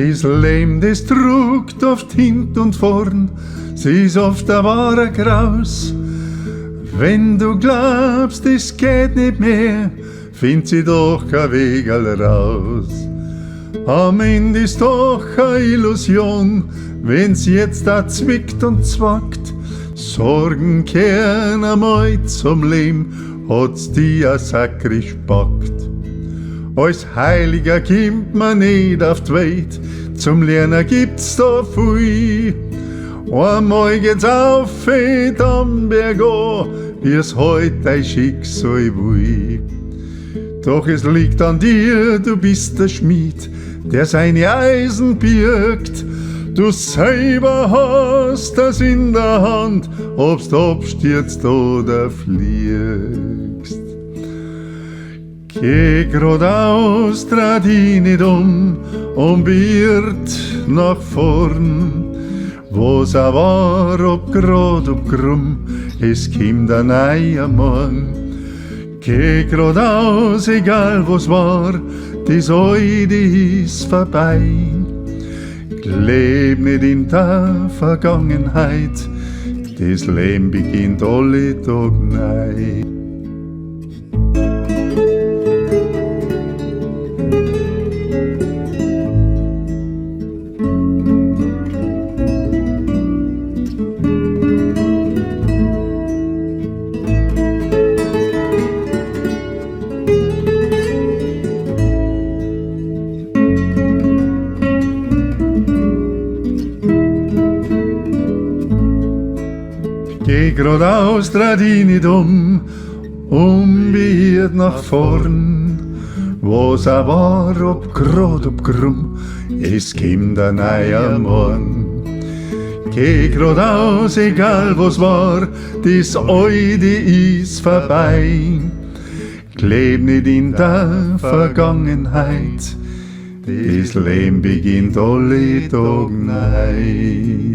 Das Leben, das druckt oft hint und vorn, sie ist oft ein wahrer Graus. Wenn du glaubst, es geht nicht mehr, find sie doch kein Weg raus. Am Ende ist doch eine Illusion, wenn's jetzt da zwickt und zwackt. Sorgen kehren einmal zum Leben, hat's die a sakrisch packt. Als Heiliger kimmt man nicht auf die Welt, zum Lernen gibt's da viel. Einmal geht's auf, am Berg an, wie's heut dein Schicksal will. Doch es liegt an dir, du bist der Schmied, der seine Eisen birgt. Du selber hast das in der Hand, ob's du abstürzt oder fliegst. Geh geradeaus, dreh dich nicht und beirrt nach vorn. Wo's auch war, ob grad, ob krumm, es kommt ein neuer Morgen. Geh geradeaus, egal wo's war, das Heute ist vorbei. Leb nicht in der Vergangenheit, das Leben beginnt alle Tag neu. Geh geradeaus, dreh dich nicht beirrt nach vorn. Was auch war, ob grad, ob krumm, es kommt ein neuer Morgen. Geh geradeaus, egal was war, das Heute ist vorbei. Leb nicht in der Vergangenheit, das Leben beginnt alle Tag neu.